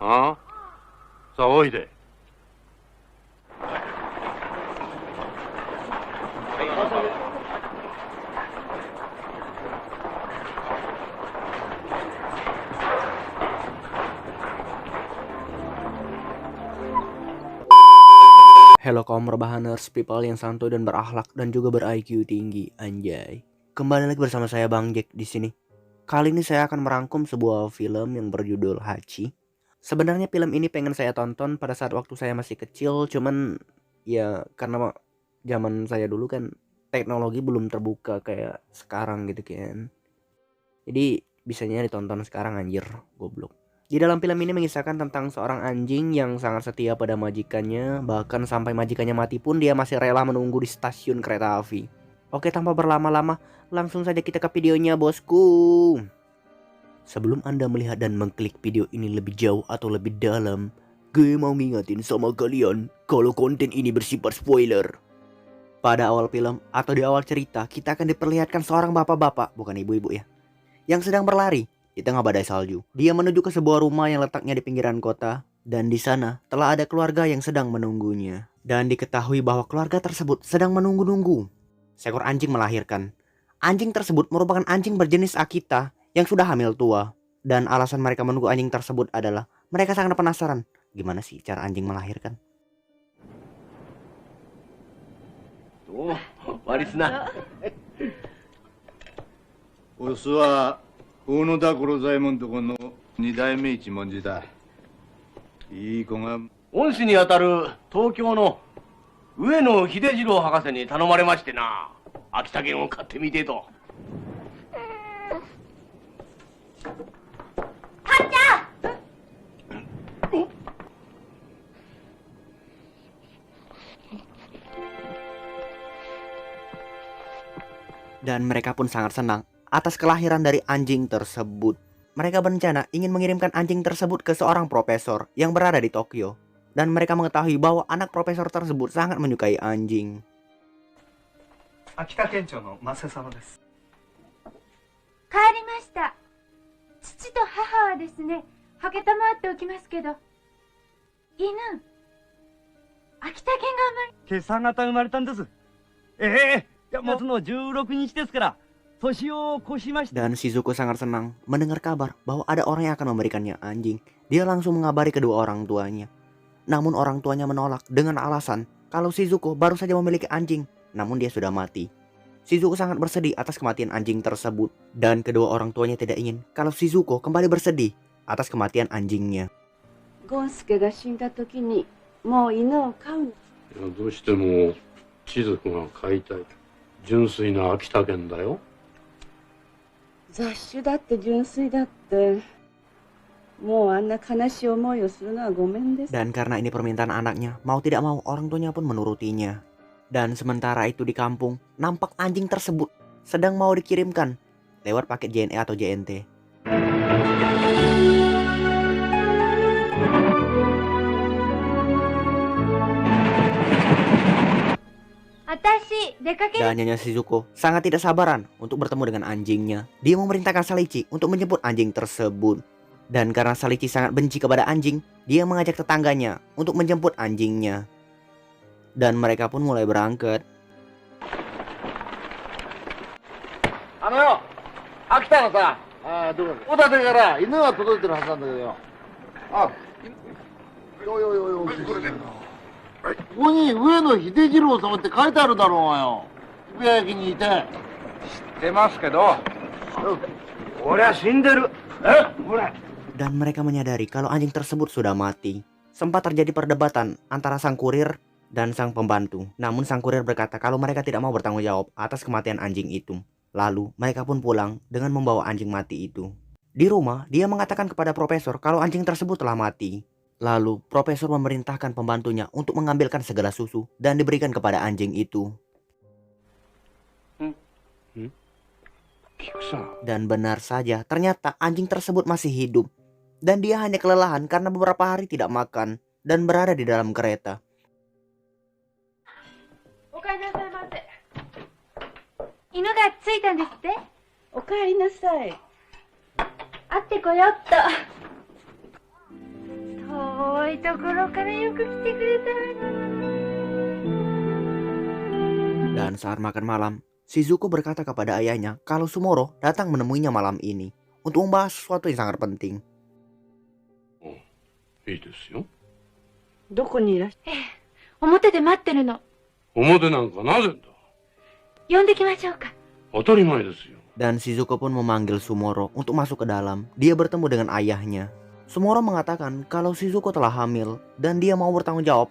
ああ、さあおいで。Hello kaum rebahaners, people yang santuy dan berakhlak dan juga ber-IQ tinggi, anjay. Kembali lagi bersama saya Bang Jack di sini. Kali ini saya akan merangkum sebuah film yang berjudul Hachi. Sebenarnya film ini pengen saya tonton pada saat waktu saya masih kecil, cuman ya karena zaman saya dulu kan teknologi belum terbuka kayak sekarang gitu kan. Jadi bisanya ditonton sekarang, anjir, goblok. Di dalam film ini mengisahkan tentang seorang anjing yang sangat setia pada majikannya, bahkan sampai majikannya mati pun dia masih rela menunggu di stasiun kereta api. Oke, tanpa berlama-lama, langsung saja kita ke videonya, bosku. Sebelum Anda melihat dan mengklik video ini lebih jauh atau lebih dalam, gue mau ngingetin sama kalian kalau konten ini bersifat spoiler. Pada awal film atau di awal cerita, kita akan diperlihatkan seorang bapak-bapak, bukan ibu-ibu ya, yang sedang berlari di tengah badai salju. Dia menuju ke sebuah rumah yang letaknya di pinggiran kota, dan di sana telah ada keluarga yang sedang menunggunya. Dan diketahui bahwa keluarga tersebut sedang menunggu-nunggu seekor anjing melahirkan. Anjing tersebut merupakan anjing berjenis Akita yang sudah hamil tua. Dan alasan mereka menunggu anjing tersebut adalah mereka sangat penasaran gimana sih cara anjing melahirkan. Oh, warisな。オスは大野田五郎左衛門とこの二代目一文字だ。いい子が恩師にあたる東京の上野秀次郎博士に頼まれましてな、秋田犬を飼ってみてと。Dan mereka pun sangat senang atas kelahiran dari anjing tersebut. Mereka berencana ingin mengirimkan anjing tersebut ke seorang profesor yang berada di Tokyo. Dan mereka mengetahui bahwa anak profesor tersebut sangat menyukai anjing. Akita Kencho no Mase sama desu. 帰りました。父と母はですね、はけたまっておきますけど、犬、秋田犬が今朝方生まれたんです。いや、もうの16日ですから、年を越しました。 Dan Shizuko sangat senang mendengar kabar bahwa ada orang yang akan memberikannya anjing. Dia langsung mengabari kedua orang tuanya. Namun orang tuanya menolak dengan alasan kalau Shizuko baru saja memiliki anjing, namun dia sudah mati. Shizuko sangat bersedih atas kematian anjing tersebut. Dan kedua orang tuanya tidak ingin kalau Shizuko kembali bersedih atas kematian anjingnya. Gonsukeが死んだ時にもう犬を飼うの。どうしても千鶴が飼いたい。純粋な秋田犬だよ。雑種だって純粋だって、もうあんな悲しい思いをするのはごめんです。 Dan karena ini permintaan anaknya, mau tidak mau orang tuanya pun menurutinya. Dan sementara itu di kampung, nampak anjing tersebut sedang mau dikirimkan lewat paket JNE atau JNT. 私、出かける。 Dan Nyonya Shizuko sangat tidak sabaran untuk bertemu dengan anjingnya. Dia memerintahkan Salichi untuk menjemput anjing tersebut. Dan karena Salichi sangat benci kepada anjing, dia mengajak tetangganya untuk menjemput anjingnya. Dan mereka pun mulai berangkat. あのよ、秋田のさ、どこだ小館から犬が届いてるはずなんだけどよ。あ、よよよよ、これね。ここに上野秀次郎様って書いてあるだろうがよ。渋谷駅にいて。知ってますけど。俺は死んでる。ほら。 Dan mereka menyadari kalau anjing tersebut sudah mati. Sempat terjadi perdebatan antara sang kurir dan sang pembantu. Namun sang kurir berkata kalau mereka tidak mau bertanggung jawab atas kematian anjing itu. Lalu mereka pun pulang dengan membawa anjing mati itu. Di rumah, dia mengatakan kepada profesor kalau anjing tersebut telah mati. Lalu profesor memerintahkan pembantunya untuk mengambilkan segala susu dan diberikan kepada anjing itu. Dan benar saja, ternyata anjing tersebut masih hidup. Dan dia hanya kelelahan karena beberapa hari tidak makan dan berada di dalam kereta. おかえりなさいませ。犬がついたんですって？おかえりなさい。会ってこよっと。ところからよく来てくれたわね。 Dan saat makan malam, Shizuko berkata kepada ayahnya kalau Sumoro datang menemuinya malam ini untuk membahas sesuatu yang sangat penting. いいですよ。どこにいらっしゃええ、表で待ってるの。表なんかなぜだ。呼んできましょうか。当たり前ですよ。 Dan Shizuko pun memanggil Sumoro untuk masuk ke dalam. Dia bertemu dengan ayahnya. Sumoro mengatakan kalau Shizuko telah hamil dan dia mau bertanggung jawab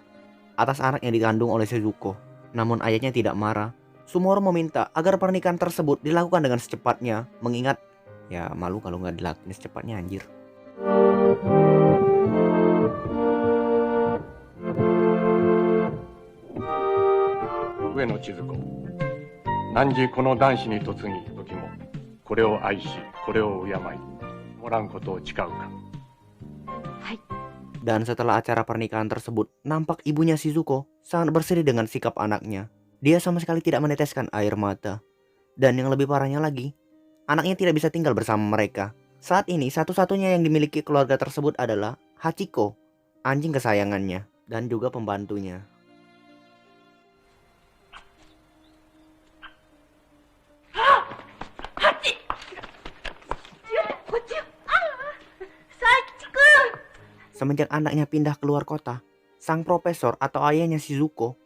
atas anak yang dikandung oleh Shizuko. Namun ayahnya tidak marah. Sumoro meminta agar pernikahan tersebut dilakukan dengan secepatnya, mengingat ya malu kalau nggak dilakukan secepatnya anjir. 上野千鶴子汝この男子に嫁ぎ時もこれを愛しこれを敬いおらんことを誓うか。 Dan setelah acara pernikahan tersebut, nampak ibunya Shizuko sangat bersedih dengan sikap anaknya. Dia sama sekali tidak meneteskan air mata. Dan yang lebih parahnya lagi, anaknya tidak bisa tinggal bersama mereka. Saat ini satu-satunya yang dimiliki keluarga tersebut adalah Hachiko, anjing kesayangannya, dan juga pembantunya. Semenjak anaknya pindah keluar kota, sang profesor atau ayahnya Shizuko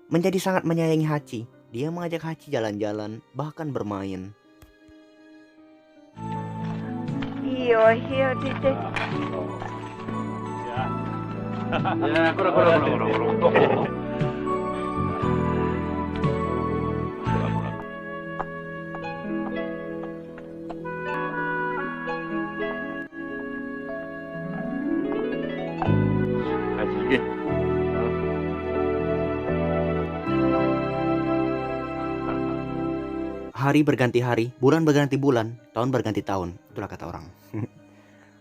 menjadi sangat menyayangi Hachi. Dia mengajak Hachi jalan-jalan, bahkan bermain. いいお部屋出て。いや、こらこらこらこらこら。 Hari berganti hari, bulan berganti bulan, tahun berganti tahun. Itulah kata orang.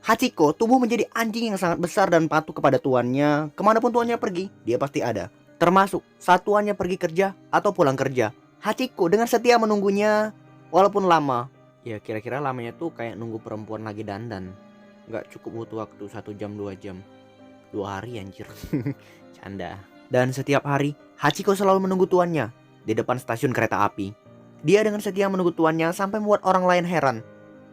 Hachiko tumbuh menjadi anjing yang sangat besar dan patuh kepada tuannya. Kemanapun tuannya pergi, dia pasti ada. Termasuk saat tuannya pergi kerja atau pulang kerja. Hachiko dengan setia menunggunya walaupun lama. Ya kira-kira lamanya tuh kayak nunggu perempuan lagi dandan. Nggak cukup butuh waktu 1 jam 2 jam. 2 hari anjir. Canda. Dan setiap hari, Hachiko selalu menunggu tuannya di depan stasiun kereta api. Dia dengan setia menunggu tuannya sampai membuat orang lain heran.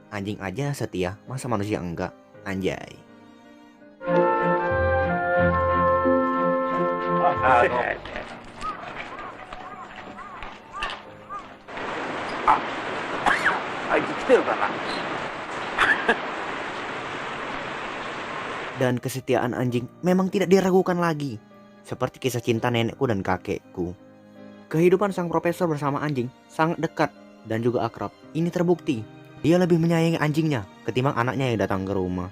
Anjing aja setia, masa manusia enggak? Anjay. Dan kesetiaan anjing memang tidak diragukan lagi. Seperti kisah cinta nenekku dan kakekku. Kehidupan sang profesor bersama anjing sangat dekat dan juga akrab. Ini terbukti. Dia lebih menyayangi anjingnya ketimbang anaknya yang datang ke rumah.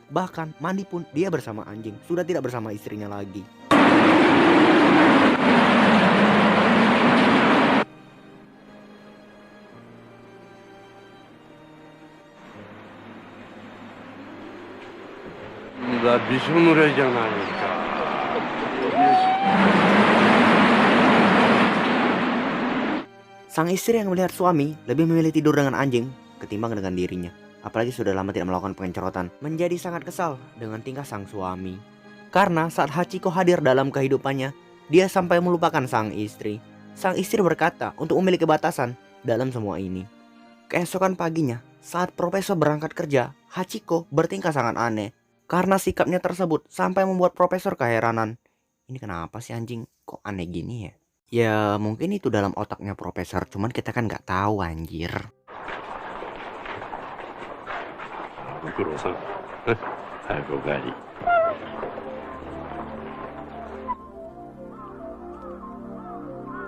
Bahkan mandi pun dia bersama anjing. Sudah tidak bersama istrinya lagi. Sang istri yang melihat suami lebih memilih tidur dengan anjing ketimbang dengan dirinya. Apalagi sudah lama tidak melakukan pengerotan. Menjadi sangat kesal dengan tingkah sang suami. Karena saat Hachiko hadir dalam kehidupannya, dia sampai melupakan sang istri. Sang istri berkata untuk memiliki batasan dalam semua ini. Keesokan paginya, saat profesor berangkat kerja, Hachiko bertingkah sangat aneh. Karena sikapnya tersebut sampai membuat profesor keheranan. Ini kenapa sih anjing kok aneh gini ya? Ya mungkin itu dalam otaknya profesor, cuman kita kan nggak tahu anjir.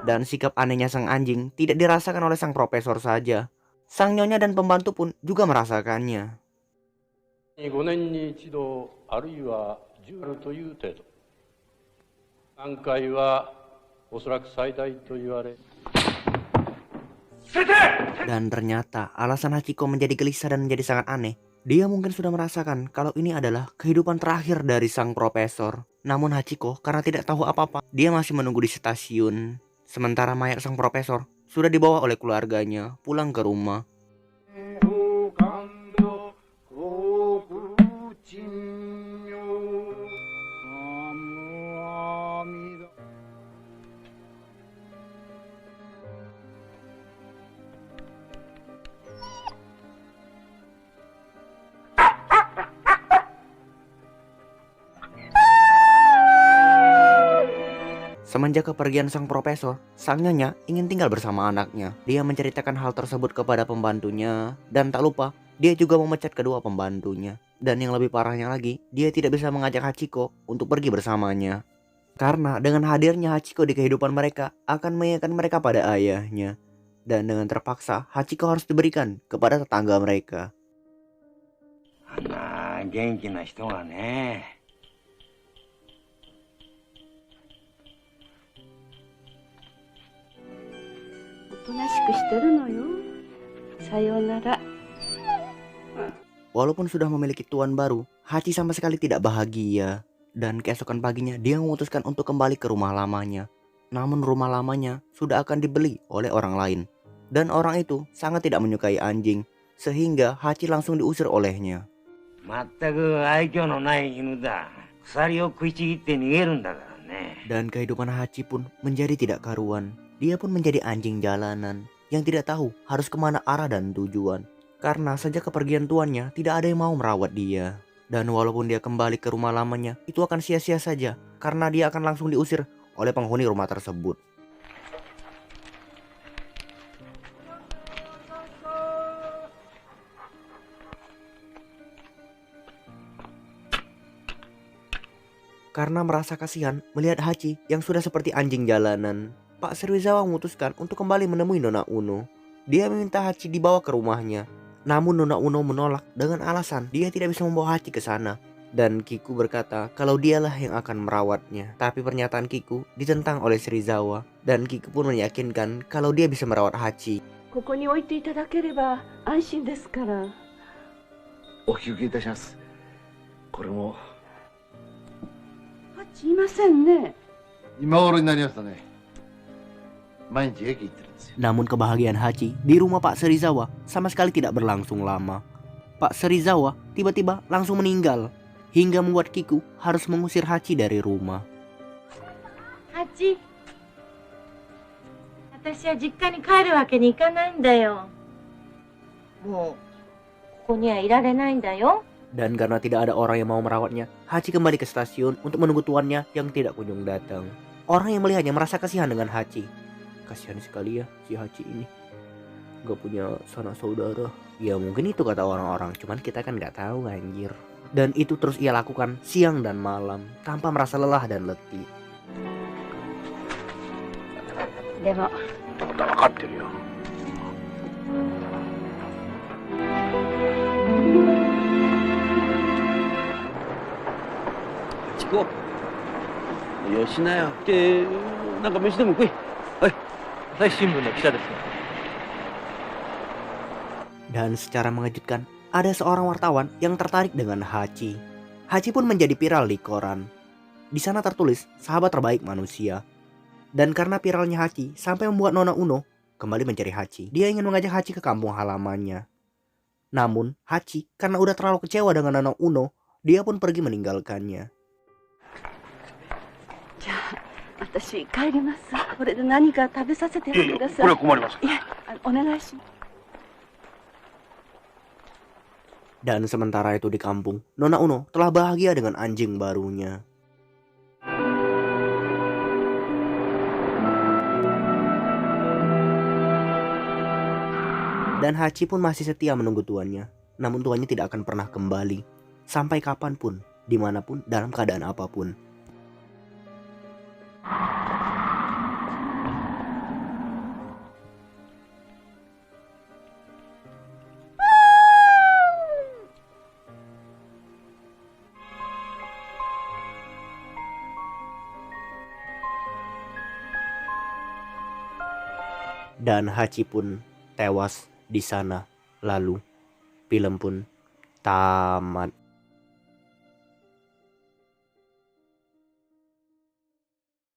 Dan sikap anehnya sang anjing tidak dirasakan oleh sang profesor saja. Sang nyonya dan pembantu pun juga merasakannya. 5年に一度あるいは10あるという程度。3回はおそらく最大と言われ。 Dan ternyata alasan Hachiko menjadi gelisah dan menjadi sangat aneh. Dia mungkin sudah merasakan kalau ini adalah kehidupan terakhir dari sang profesor. Namun Hachiko karena tidak tahu apa-apa, dia masih menunggu di stasiun. Sementara mayat sang profesor sudah dibawa oleh keluarganya pulang ke rumah. Semenjak kepergian sang profesor, sang nyonya ingin tinggal bersama anaknya. Dia menceritakan hal tersebut kepada pembantunya, dan tak lupa dia juga memecat kedua pembantunya. Dan yang lebih parahnya lagi, dia tidak bisa mengajak Hachiko untuk pergi bersamanya. Karena dengan hadirnya Hachiko di kehidupan mereka akan mengingatkan mereka pada ayahnya. Dan dengan terpaksa, Hachiko harus diberikan kepada tetangga mereka. あんな元気な人がね。おとなしくしてるのよ。さようなら。 Walaupun sudah memiliki tuan baru, Hachi sama sekali tidak bahagia. Dan keesokan paginya dia memutuskan untuk kembali ke rumah lamanya. Namun rumah lamanya sudah akan dibeli oleh orang lain. Dan orang itu sangat tidak menyukai anjing, sehingga Hachi langsung diusir olehnya. まったく愛嬌のない犬だ。鎖を食いちぎって逃げるんだからね。 Dan kehidupan Hachi pun menjadi tidak karuan. Dia pun menjadi anjing jalanan yang tidak tahu harus kemana arah dan tujuan. Karena sejak kepergian tuannya tidak ada yang mau merawat dia. Dan walaupun dia kembali ke rumah lamanya, itu akan sia-sia saja karena dia akan langsung diusir oleh penghuni rumah tersebut. Karena merasa kasihan melihat Hachi yang sudah seperti anjing jalanan, Pak Serizawa memutuskan untuk kembali menemui Nona Uno. Dia meminta Hachi dibawa ke rumahnya. Namun Nona Uno menolak dengan alasan dia tidak bisa membawa Hachi ke sana. Dan Kiku berkata kalau dialah yang akan merawatnya. Tapi pernyataan Kiku ditentang oleh Serizawa. Dan Kiku pun meyakinkan kalau dia bisa merawat Hachi. ここに置いていただければ安心ですから。お引き受けいたします。これもすいませんね。今頃になりましたね。毎日駅行ってるんですよ。 Namun kebahagiaan Hachi di rumah Pak Serizawa sama sekali tidak berlangsung lama. Pak Serizawa tiba-tiba langsung meninggal, hingga membuat Kiku harus mengusir Hachi dari rumah. ハチ、私は実家に帰るわけにいかないんだよ。もうここにはいられないんだよ。 Dan karena tidak ada orang yang mau merawatnya, Hachi kembali ke stasiun untuk menunggu tuannya yang tidak kunjung datang. Orang yang melihatnya merasa kasihan dengan Hachi. Kasihan sekali ya si Hachi ini, gak punya sanak saudara. Ya mungkin itu kata orang-orang, cuman kita kan gak tahu anjir. Dan itu terus ia lakukan siang dan malam tanpa merasa lelah dan letih. でも分かってるよ。チコ。よしなよ。ってなんか飯でも食い。はい。朝日新聞の記者です。 Dan secara mengejutkan, ada seorang wartawan yang tertarik dengan Hachi. Hachi pun menjadi viral di koran. Di sana tertulis sahabat terbaik manusia. Dan karena viralnya Hachi sampai membuat Nona Uno kembali mencari Hachi. Dia ingin mengajak Hachi ke kampung halamannya. Namun Hachi karena udah terlalu kecewa dengan Nona Uno, dia pun pergi meninggalkannya. じゃあ私帰ります。これで何か食べさせてやってください。これは困ります。いえ、お願いします。 Dan sementara itu di kampung, Nona Uno telah bahagia dengan anjing barunya. Dan Hachi pun masih setia menunggu tuannya. Namun tuannya tidak akan pernah kembali. Sampai kapanpun, dimanapun, dalam keadaan apapun. Dan Hachi pun tewas di sana. Lalu film pun tamat.